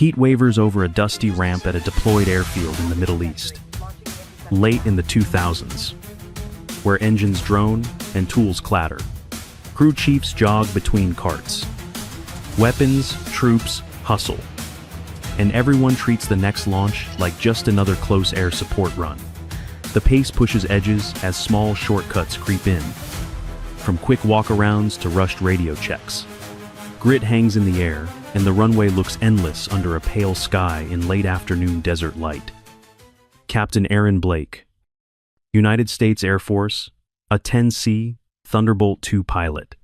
Heat wavers over a dusty ramp at a deployed airfield in the Middle East. Late in the 2000s, where engines drone and tools clatter. Crew chiefs jog between carts. Weapons, troops, hustle. And everyone treats the next launch like just another close air support run. The pace pushes edges as small shortcuts creep in, from quick walkarounds to rushed radio checks. Grit hangs in the air, and the runway looks endless under a pale sky in late afternoon desert light. Captain Aaron Blake, United States Air Force, a 10C Thunderbolt II pilot,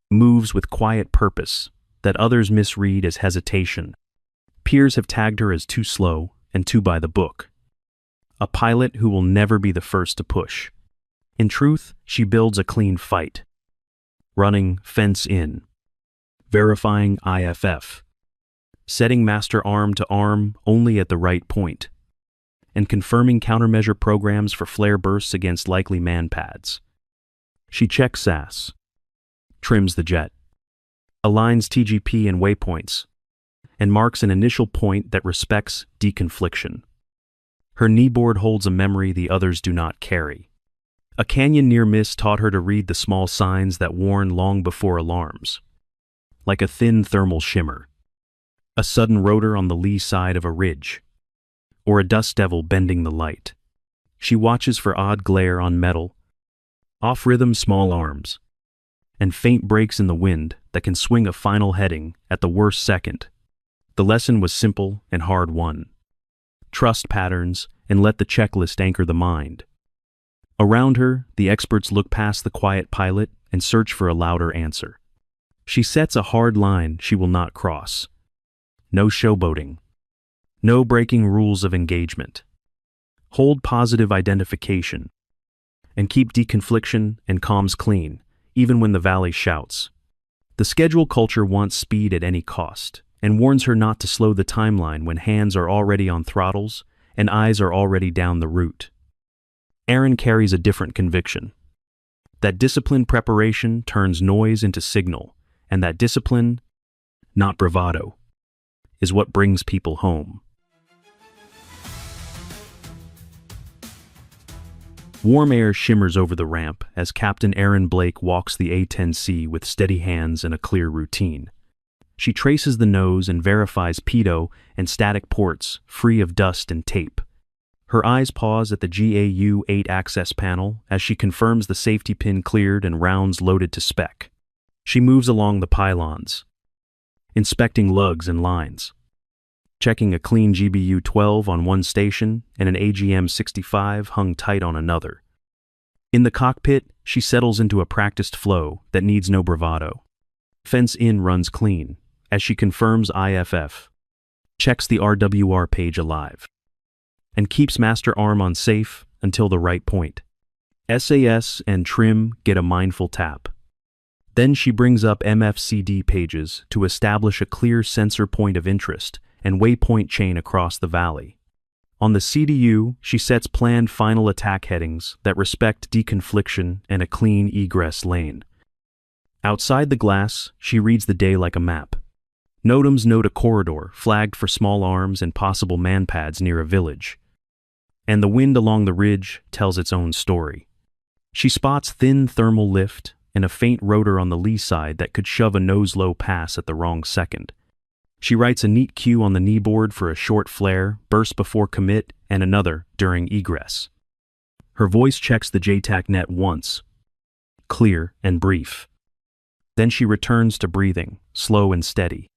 moves with quiet purpose that others misread as hesitation. Peers have tagged her as too slow and too by the book. A pilot who will never be the first to push. In truth, she builds a clean fight. Running fence in. Verifying IFF. Setting master arm to arm only at the right point. And confirming countermeasure programs for flare bursts against likely man-pads. She checks SAS. Trims the jet. Aligns TGP and waypoints. And marks an initial point that respects deconfliction. Her kneeboard holds a memory the others do not carry. A canyon near miss taught her to read the small signs that warn long before alarms. Like a thin thermal shimmer. A sudden rotor on the lee side of a ridge. Or a dust devil bending the light. She watches for odd glare on metal, off-rhythm small arms, and faint breaks in the wind that can swing a final heading at the worst second. The lesson was simple and hard won. Trust patterns and let the checklist anchor the mind. Around her, the experts look past the quiet pilot and search for a louder answer. She sets a hard line she will not cross. No showboating. No breaking rules of engagement. Hold positive identification. And keep deconfliction and comms clean, even when the valley shouts. The schedule culture wants speed at any cost, and warns her not to slow the timeline when hands are already on throttles and eyes are already down the route. Aaron carries a different conviction. That disciplined preparation turns noise into signal, and that discipline, not bravado, is what brings people home. Warm air shimmers over the ramp as Captain Aaron Blake walks the A-10C with steady hands and a clear routine. She traces the nose and verifies pitot and static ports free of dust and tape. Her eyes pause at the GAU-8 access panel as she confirms the safety pin cleared and rounds loaded to spec. She moves along the pylons, inspecting lugs and lines, checking a clean GBU-12 on one station and an AGM-65 hung tight on another. In the cockpit, she settles into a practiced flow that needs no bravado. Fence in runs clean as she confirms IFF, checks the RWR page alive, and keeps master arm on safe until the right point. SAS and trim get a mindful tap. Then she brings up MFCD pages to establish a clear sensor point of interest and waypoint chain across the valley. On the CDU, she sets planned final attack headings that respect deconfliction and a clean egress lane. Outside the glass, she reads the day like a map. NOTAMs note a corridor flagged for small arms and possible man-pads near a village. And the wind along the ridge tells its own story. She spots thin thermal lift and a faint rotor on the lee side that could shove a nose-low pass at the wrong second. She writes a neat cue on the kneeboard for a short flare, burst before commit, and another during egress. Her voice checks the JTAC net once, clear and brief. Then she returns to breathing, slow and steady.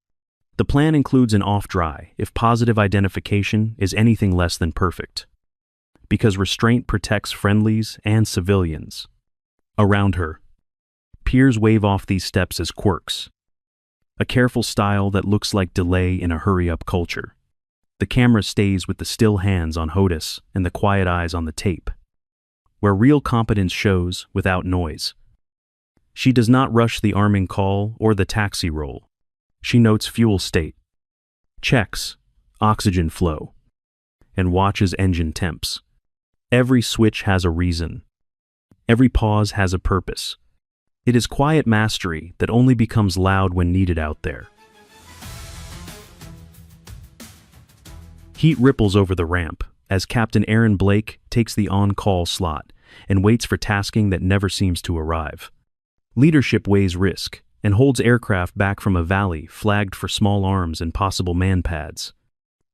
The plan includes an off-dry if positive identification is anything less than perfect. Because restraint protects friendlies and civilians. Around her, peers wave off these steps as quirks. A careful style that looks like delay in a hurry-up culture. The camera stays with the still hands on HOTUS and the quiet eyes on the tape, where real competence shows without noise. She does not rush the arming call or the taxi roll. She notes fuel state, checks oxygen flow, and watches engine temps. Every switch has a reason. Every pause has a purpose. It is quiet mastery that only becomes loud when needed out there. Heat ripples over the ramp as Captain Aaron Blake takes the on-call slot and waits for tasking that never seems to arrive. Leadership weighs risk and holds aircraft back from a valley flagged for small arms and possible man-pads.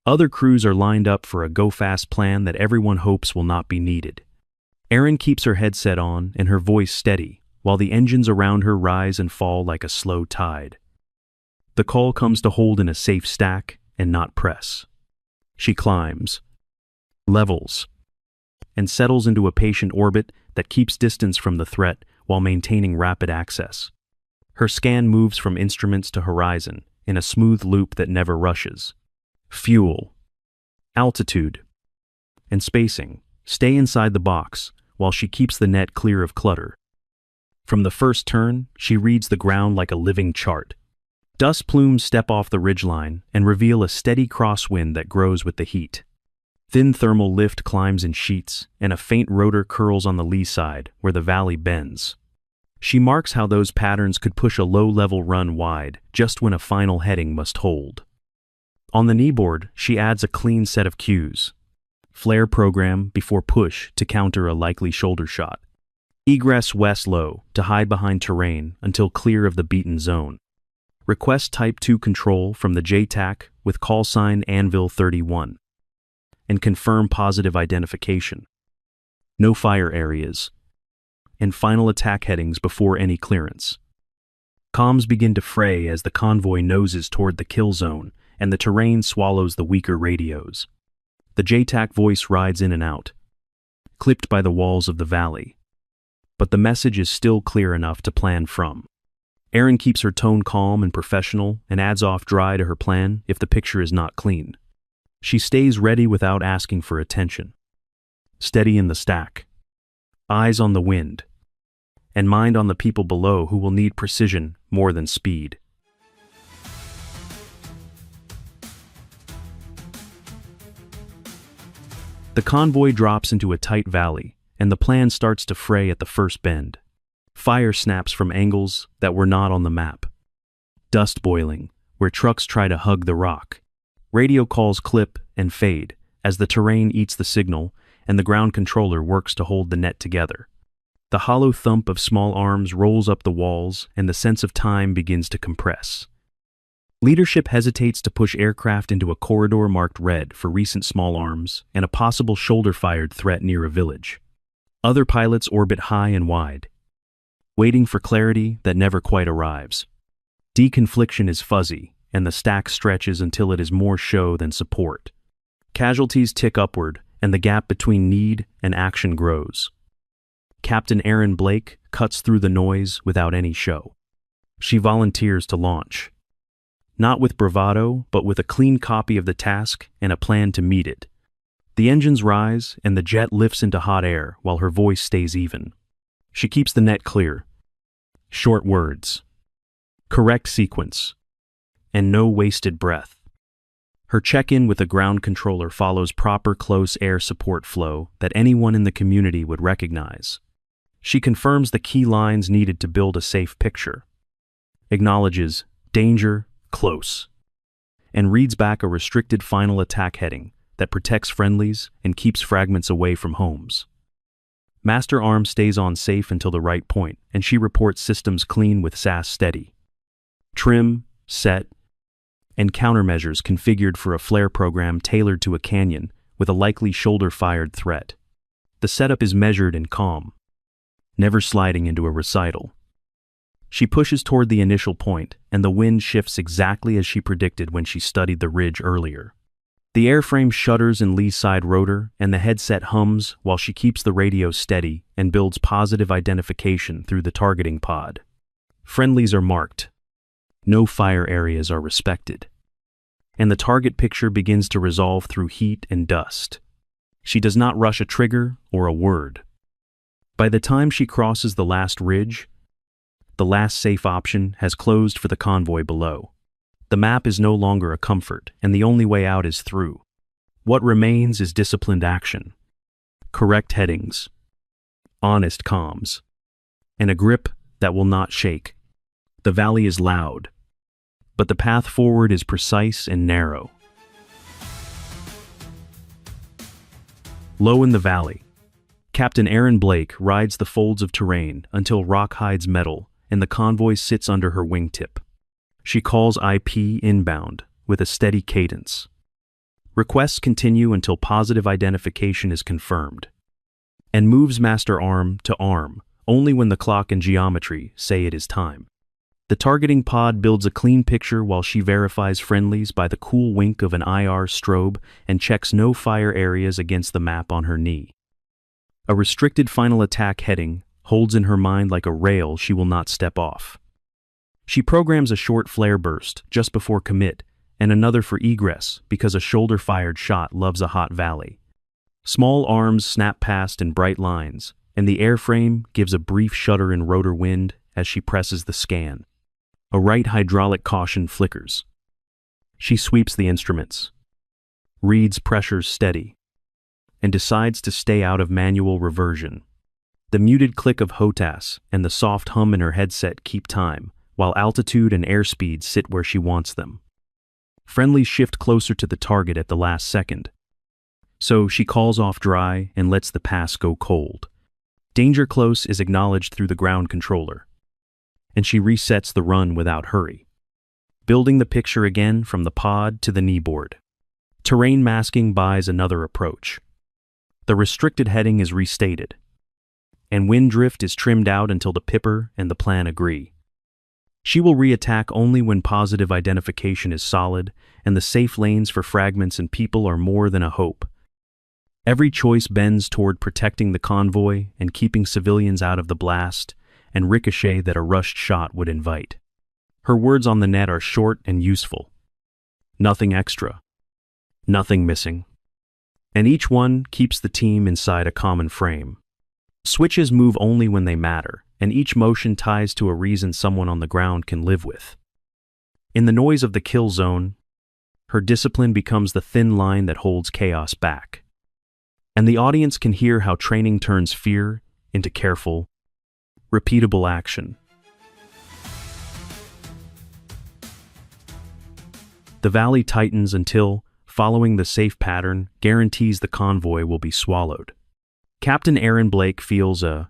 Other crews are lined up for a go-fast plan that everyone hopes will not be needed. Aaron keeps her headset on and her voice steady, while the engines around her rise and fall like a slow tide. The call comes to hold in a safe stack and not press. She climbs, levels, and settles into a patient orbit that keeps distance from the threat while maintaining rapid access. Her scan moves from instruments to horizon in a smooth loop that never rushes. Fuel, altitude, and spacing stay inside the box while she keeps the net clear of clutter. From the first turn, she reads the ground like a living chart. Dust plumes step off the ridgeline and reveal a steady crosswind that grows with the heat. Thin thermal lift climbs in sheets, and a faint rotor curls on the lee side where the valley bends. She marks how those patterns could push a low-level run wide just when a final heading must hold. On the kneeboard, she adds a clean set of cues. Flare program before push to counter a likely shoulder shot. Egress west low to hide behind terrain until clear of the beaten zone. Request Type 2 control from the JTAC with call sign Anvil 31. And confirm positive identification. No fire areas. And final attack headings before any clearance. Comms begin to fray as the convoy noses toward the kill zone and the terrain swallows the weaker radios. The JTAC voice rides in and out, clipped by the walls of the valley. But the message is still clear enough to plan from. Aaron keeps her tone calm and professional and adds off dry to her plan if the picture is not clean. She stays ready without asking for attention. Steady in the stack. Eyes on the wind. And mind on the people below who will need precision more than speed. The convoy drops into a tight valley, and the plan starts to fray at the first bend. Fire snaps from angles that were not on the map. Dust boiling, where trucks try to hug the rock. Radio calls clip and fade as the terrain eats the signal and the ground controller works to hold the net together. The hollow thump of small arms rolls up the walls and the sense of time begins to compress. Leadership hesitates to push aircraft into a corridor marked red for recent small arms and a possible shoulder-fired threat near a village. Other pilots orbit high and wide, waiting for clarity that never quite arrives. Deconfliction is fuzzy, and the stack stretches until it is more show than support. Casualties tick upward, and the gap between need and action grows. Captain Aaron Blake cuts through the noise without any show. She volunteers to launch. Not with bravado, but with a clean copy of the task and a plan to meet it. The engines rise, and the jet lifts into hot air while her voice stays even. She keeps the net clear. Short words. Correct sequence. And no wasted breath. Her check-in with the ground controller follows proper close air support flow that anyone in the community would recognize. She confirms the key lines needed to build a safe picture. Acknowledges danger, close. And reads back a restricted final attack heading that protects friendlies and keeps fragments away from homes. Master Arm stays on safe until the right point, and she reports systems clean with SAS steady. Trim, set, and countermeasures configured for a flare program tailored to a canyon with a likely shoulder-fired threat. The setup is measured and calm, never sliding into a recital. She pushes toward the initial point, and the wind shifts exactly as she predicted when she studied the ridge earlier. The airframe shudders in lee side rotor, and the headset hums while she keeps the radio steady and builds positive identification through the targeting pod. Friendlies are marked. No fire areas are respected. And the target picture begins to resolve through heat and dust. She does not rush a trigger or a word. By the time she crosses the last ridge, the last safe option has closed for the convoy below. The map is no longer a comfort, and the only way out is through. What remains is disciplined action, correct headings, honest comms, and a grip that will not shake. The valley is loud, but the path forward is precise and narrow. Low in the valley, Captain Aaron Blake rides the folds of terrain until rock hides metal and the convoy sits under her wingtip. She calls IP inbound with a steady cadence. Requests continue until positive identification is confirmed, and moves master arm to arm only when the clock and geometry say it is time. The targeting pod builds a clean picture while she verifies friendlies by the cool wink of an IR strobe and checks no fire areas against the map on her knee. A restricted final attack heading holds in her mind like a rail she will not step off. She programs a short flare burst just before commit and another for egress because a shoulder-fired shot loves a hot valley. Small arms snap past in bright lines, and the airframe gives a brief shudder in rotor wind as she presses the scan. A right hydraulic caution flickers. She sweeps the instruments, reads pressures steady, and decides to stay out of manual reversion. The muted click of HOTAS and the soft hum in her headset keep time, while altitude and airspeed sit where she wants them. Friendlies shift closer to the target at the last second, so she calls off dry and lets the pass go cold. Danger close is acknowledged through the ground controller, and she resets the run without hurry, building the picture again from the pod to the kneeboard. Terrain masking buys another approach. The restricted heading is restated, and wind drift is trimmed out until the pipper and the plan agree. She will re-attack only when positive identification is solid and the safe lanes for fragments and people are more than a hope. Every choice bends toward protecting the convoy and keeping civilians out of the blast and ricochet that a rushed shot would invite. Her words on the net are short and useful. Nothing extra. Nothing missing. And each one keeps the team inside a common frame. Switches move only when they matter, and each motion ties to a reason someone on the ground can live with. In the noise of the kill zone, her discipline becomes the thin line that holds chaos back. And the audience can hear how training turns fear into careful, repeatable action. The valley tightens until, following the safe pattern, guarantees the convoy will be swallowed. Captain Aaron Blake feels a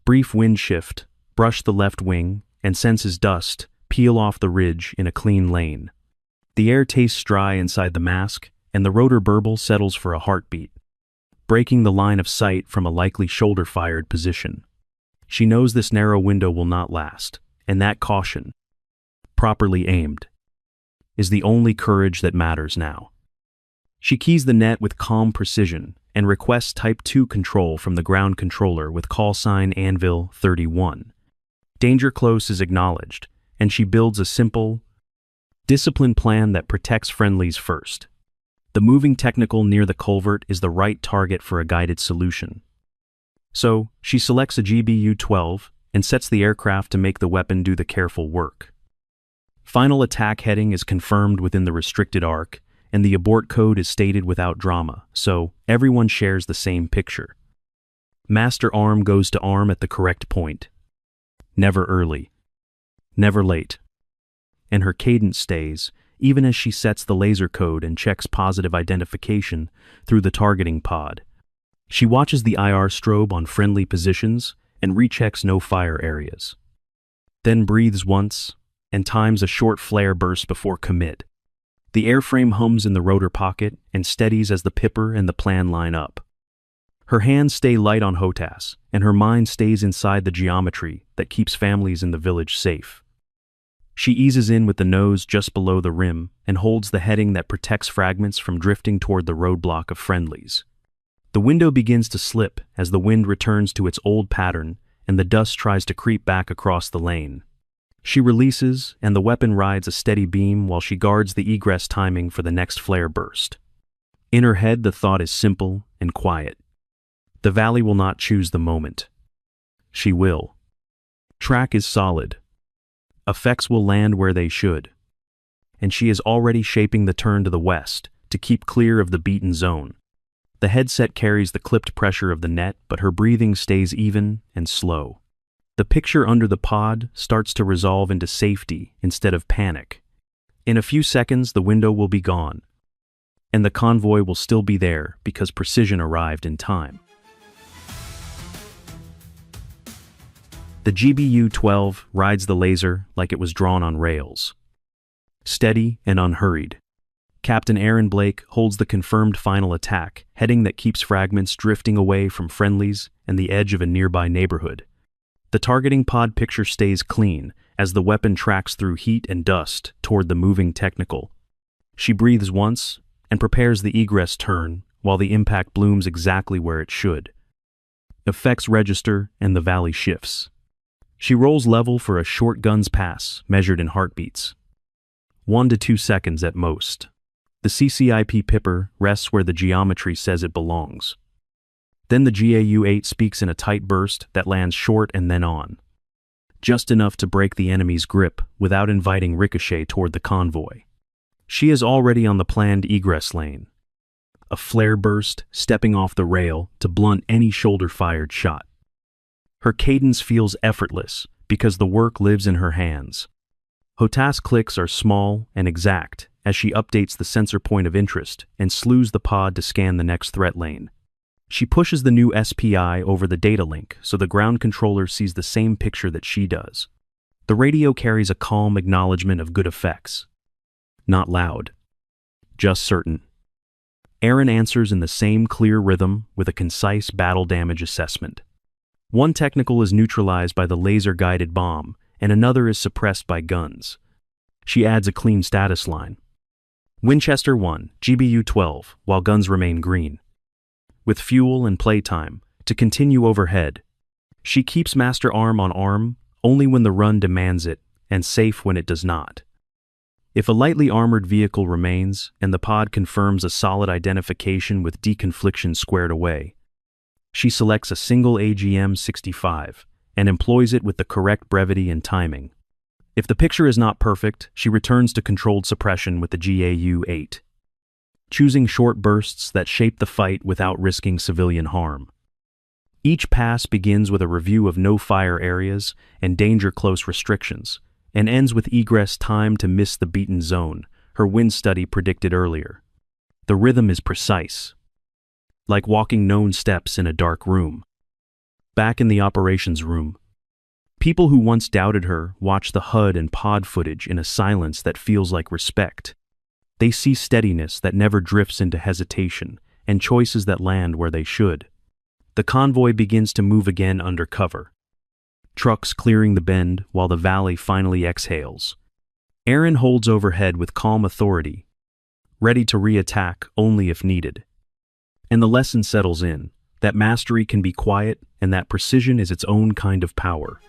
brief wind shift brush the left wing and senses dust peel off the ridge in a clean lane. The air tastes dry inside the mask, and the rotor burble settles for a heartbeat, breaking the line of sight from a likely shoulder-fired position. She knows this narrow window will not last, and that caution, properly aimed, is the only courage that matters now. She keys the net with calm precision and requests Type 2 control from the ground controller with call sign Anvil 31. Danger close is acknowledged, and she builds a simple, disciplined plan that protects friendlies first. The moving technical near the culvert is the right target for a guided solution. So, she selects a GBU-12 and sets the aircraft to make the weapon do the careful work. Final attack heading is confirmed within the restricted arc, and the abort code is stated without drama, so everyone shares the same picture. Master arm goes to arm at the correct point. Never early. Never late. And her cadence stays, even as she sets the laser code and checks positive identification through the targeting pod. She watches the IR strobe on friendly positions and rechecks no fire areas. Then breathes once and times a short flare burst before commit. The airframe hums in the rotor pocket and steadies as the pipper and the plan line up. Her hands stay light on HOTAS, and her mind stays inside the geometry that keeps families in the village safe. She eases in with the nose just below the rim and holds the heading that protects fragments from drifting toward the roadblock of friendlies. The window begins to slip as the wind returns to its old pattern and the dust tries to creep back across the lane. She releases, and the weapon rides a steady beam while she guards the egress timing for the next flare burst. In her head, the thought is simple and quiet. The valley will not choose the moment. She will. Track is solid. Effects will land where they should. And she is already shaping the turn to the west to keep clear of the beaten zone. The headset carries the clipped pressure of the net, but her breathing stays even and slow. The picture under the pod starts to resolve into safety instead of panic. In a few seconds, the window will be gone, and the convoy will still be there because precision arrived in time. The GBU-12 rides the laser like it was drawn on rails. Steady and unhurried, Captain Aaron Blake holds the confirmed final attack, heading that keeps fragments drifting away from friendlies and the edge of a nearby neighborhood. The targeting pod picture stays clean as the weapon tracks through heat and dust toward the moving technical. She breathes once and prepares the egress turn while the impact blooms exactly where it should. Effects register and the valley shifts. She rolls level for a short guns pass measured in heartbeats. 1 to 2 seconds at most. The CCIP Pipper rests where the geometry says it belongs. Then the GAU-8 speaks in a tight burst that lands short and then on. Just enough to break the enemy's grip without inviting ricochet toward the convoy. She is already on the planned egress lane. A flare burst stepping off the rail to blunt any shoulder-fired shot. Her cadence feels effortless because the work lives in her hands. HOTAS clicks are small and exact as she updates the sensor point of interest and slews the pod to scan the next threat lane. She pushes the new SPI over the data link so the ground controller sees the same picture that she does. The radio carries a calm acknowledgement of good effects. Not loud, just certain. Aaron answers in the same clear rhythm with a concise battle damage assessment. One technical is neutralized by the laser-guided bomb, and another is suppressed by guns. She adds a clean status line. Winchester 1, GBU 12, while guns remain green. With fuel and playtime to continue overhead. She keeps master arm on arm only when the run demands it, and safe when it does not. If a lightly armored vehicle remains and the pod confirms a solid identification with deconfliction squared away, she selects a single AGM-65 and employs it with the correct brevity and timing. If the picture is not perfect, she returns to controlled suppression with the GAU-8, choosing short bursts that shape the fight without risking civilian harm. Each pass begins with a review of no-fire areas and danger-close restrictions, and ends with egress time to miss the beaten zone, her wind study predicted earlier. The rhythm is precise, like walking known steps in a dark room. Back in the operations room, people who once doubted her watch the HUD and pod footage in a silence that feels like respect. They see steadiness that never drifts into hesitation and choices that land where they should. The convoy begins to move again under cover. Trucks clearing the bend while the valley finally exhales. Aaron holds overhead with calm authority, ready to re-attack only if needed. And the lesson settles in, that mastery can be quiet and that precision is its own kind of power.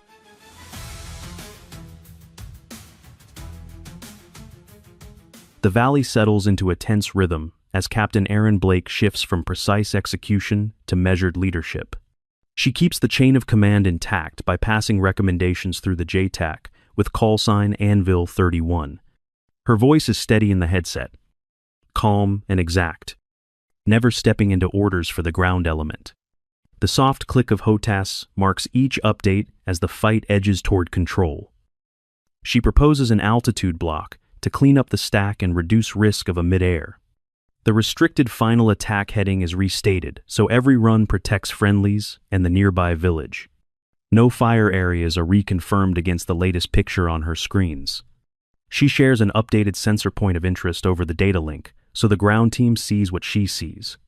The valley settles into a tense rhythm as Captain Aaron Blake shifts from precise execution to measured leadership. She keeps the chain of command intact by passing recommendations through the JTAC with callsign Anvil 31. Her voice is steady in the headset, calm and exact, never stepping into orders for the ground element. The soft click of HOTAS marks each update as the fight edges toward control. She proposes an altitude block to clean up the stack and reduce risk of a mid-air. The restricted final attack heading is restated, so every run protects friendlies and the nearby village. No fire areas are reconfirmed against the latest picture on her screens. She shares an updated sensor point of interest over the data link, so the ground team sees what she sees.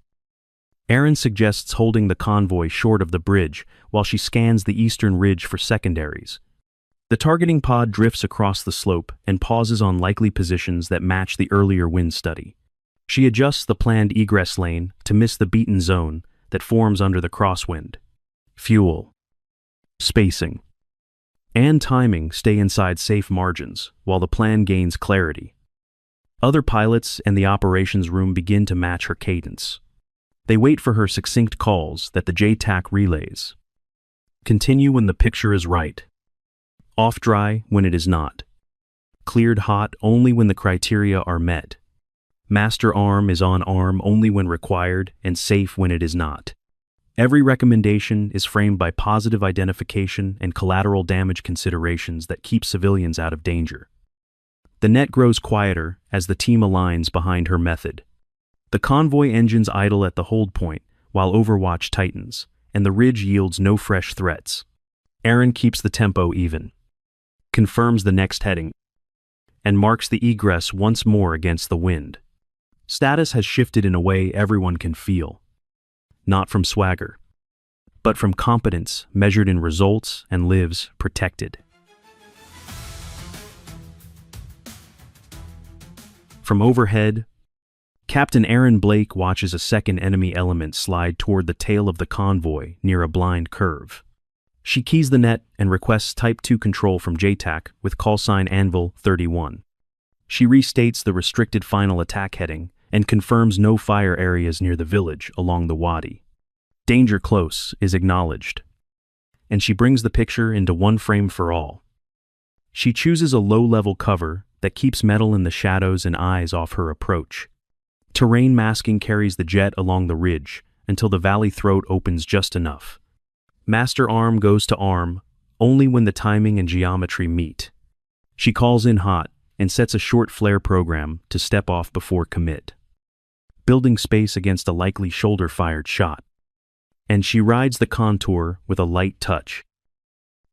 Aaron suggests holding the convoy short of the bridge while she scans the eastern ridge for secondaries. The targeting pod drifts across the slope and pauses on likely positions that match the earlier wind study. She adjusts the planned egress lane to miss the beaten zone that forms under the crosswind. Fuel, spacing, and timing stay inside safe margins while the plan gains clarity. Other pilots and the operations room begin to match her cadence. They wait for her succinct calls that the JTAC relays. Continue when the picture is right. Off dry when it is not. Cleared hot only when the criteria are met. Master arm is on arm only when required and safe when it is not. Every recommendation is framed by positive identification and collateral damage considerations that keep civilians out of danger. The net grows quieter as the team aligns behind her method. The convoy engines idle at the hold point while Overwatch tightens, and the ridge yields no fresh threats. Aaron keeps the tempo even, confirms the next heading, and marks the egress once more against the wind. Status has shifted in a way everyone can feel. Not from swagger, but from competence measured in results and lives protected. From overhead, Captain Aaron Blake watches a second enemy element slide toward the tail of the convoy near a blind curve. She keys the net and requests Type 2 control from JTAC with callsign Anvil 31. She restates the restricted final attack heading and confirms no fire areas near the village along the wadi. Danger close is acknowledged, and she brings the picture into one frame for all. She chooses a low-level cover that keeps metal in the shadows and eyes off her approach. Terrain masking carries the jet along the ridge until the valley throat opens just enough. Master arm goes to arm only when the timing and geometry meet. She calls in hot and sets a short flare program to step off before commit, building space against a likely shoulder-fired shot. And she rides the contour with a light touch.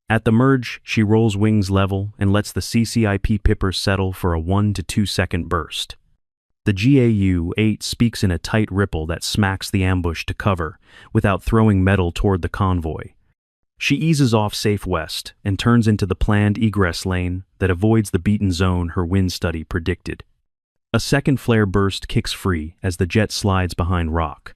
At the merge, she rolls wings level and lets the CCIP pipper settle for a 1 to 2 second burst. The GAU-8 speaks in a tight ripple that smacks the ambush to cover without throwing metal toward the convoy. She eases off safe west and turns into the planned egress lane that avoids the beaten zone her wind study predicted. A second flare burst kicks free as the jet slides behind rock.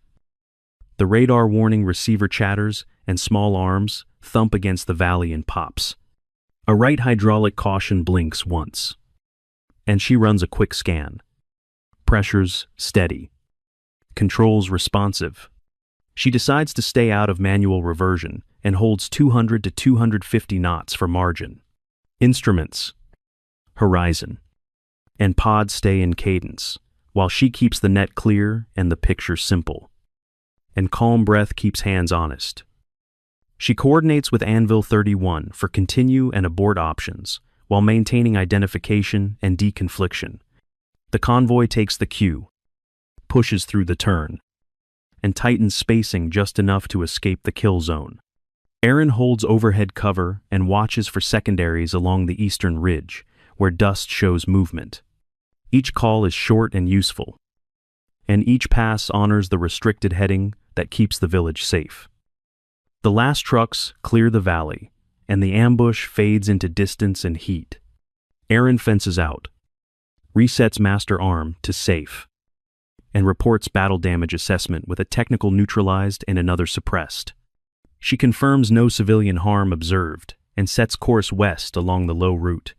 The radar warning receiver chatters and small arms thump against the valley and pops. A right hydraulic caution blinks once, and she runs a quick scan. Pressures steady. Controls responsive. She decides to stay out of manual reversion and holds 200 to 250 knots for margin. Instruments, horizon, and pods stay in cadence, while she keeps the net clear and the picture simple. And calm breath keeps hands honest. She coordinates with Anvil 31 for continue and abort options, while maintaining identification and deconfliction. The convoy takes the cue, pushes through the turn, and tightens spacing just enough to escape the kill zone. Aaron holds overhead cover and watches for secondaries along the eastern ridge, where dust shows movement. Each call is short and useful, and each pass honors the restricted heading that keeps the village safe. The last trucks clear the valley, and the ambush fades into distance and heat. Aaron fences out, resets master arm to safe, and reports battle damage assessment with a technical neutralized and another suppressed. She confirms no civilian harm observed and sets course west along the low route,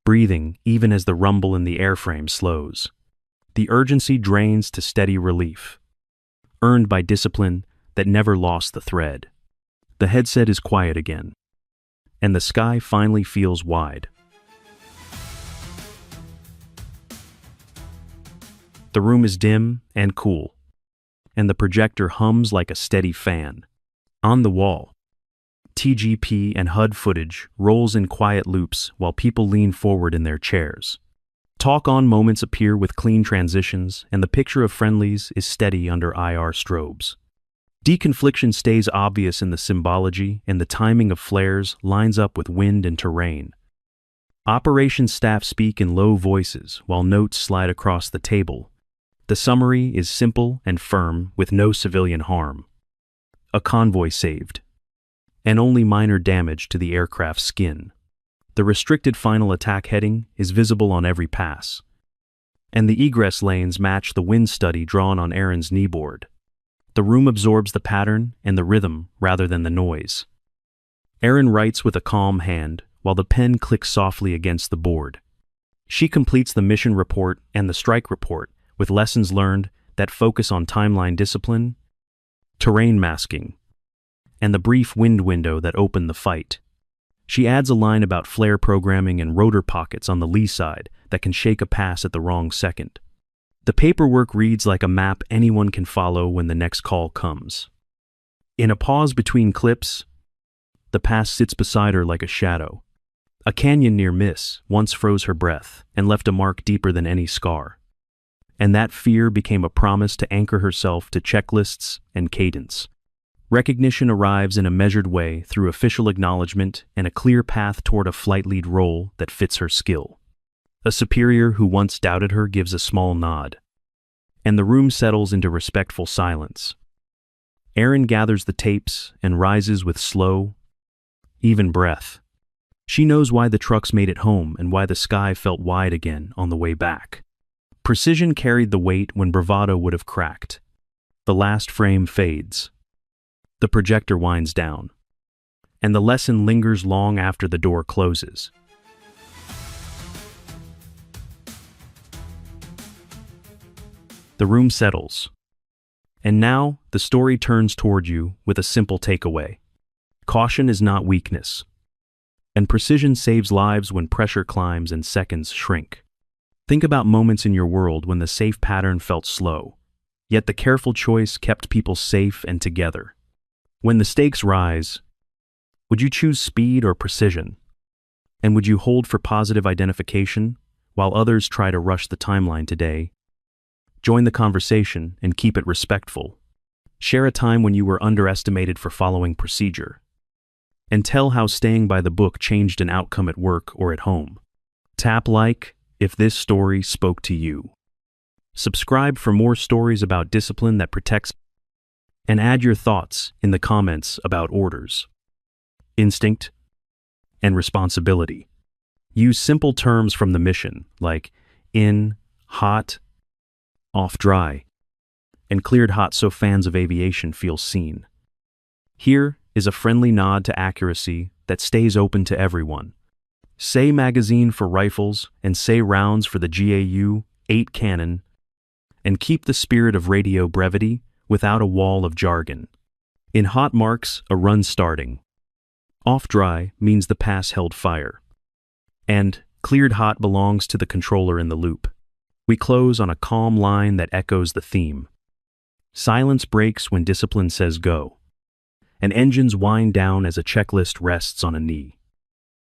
breathing even as the rumble in the airframe slows. The urgency drains to steady relief, earned by discipline that never lost the thread. The headset is quiet again, and the sky finally feels wide. The room is dim and cool, and the projector hums like a steady fan. On the wall, TGP and HUD footage rolls in quiet loops while people lean forward in their chairs. Talk-on moments appear with clean transitions, and the picture of friendlies is steady under IR strobes. Deconfliction stays obvious in the symbology, and the timing of flares lines up with wind and terrain. Operations staff speak in low voices while notes slide across the table. The summary is simple and firm with no civilian harm. A convoy saved, and only minor damage to the aircraft's skin. The restricted final attack heading is visible on every pass, and the egress lanes match the wind study drawn on Aaron's kneeboard. The room absorbs the pattern and the rhythm rather than the noise. Aaron writes with a calm hand while the pen clicks softly against the board. She completes the mission report and the strike report with lessons learned that focus on timeline discipline, terrain masking, and the brief wind window that opened the fight. She adds a line about flare programming and rotor pockets on the lee side that can shake a pass at the wrong second. The paperwork reads like a map anyone can follow when the next call comes. In a pause between clips, the pass sits beside her like a shadow. A canyon near Miss once froze her breath and left a mark deeper than any scar. and that fear became a promise to anchor herself to checklists and cadence. Recognition arrives in a measured way through official acknowledgement and a clear path toward a flight lead role that fits her skill. A superior who once doubted her gives a small nod, and the room settles into respectful silence. Erin gathers the tapes and rises with slow, even breath. She knows why the trucks made it home and why the sky felt wide again on the way back. Precision carried the weight when bravado would have cracked. The last frame fades. The projector winds down, and the lesson lingers long after the door closes. The room settles, and now the story turns toward you with a simple takeaway. Caution is not weakness, and precision saves lives when pressure climbs and seconds shrink. Think about moments in your world when the safe pattern felt slow, yet the careful choice kept people safe and together. When the stakes rise, would you choose speed or precision? And would you hold for positive identification while others try to rush the timeline today? Join the conversation and keep it respectful. Share a time when you were underestimated for following procedure. And tell how staying by the book changed an outcome at work or at home. Tap like if this story spoke to you. Subscribe for more stories about discipline that protects, and add your thoughts in the comments about orders, instinct, and responsibility. Use simple terms from the mission like in, hot, off dry, and cleared hot so fans of aviation feel seen. Here is a friendly nod to accuracy that stays open to everyone. Say magazine for rifles and say rounds for the GAU 8 cannon, and keep the spirit of radio brevity without a wall of jargon. In hot marks a run starting. Off dry means the pass held fire. And cleared hot belongs to the controller in the loop. We close on a calm line that echoes the theme. Silence breaks when discipline says go, and engines wind down as a checklist rests on a knee.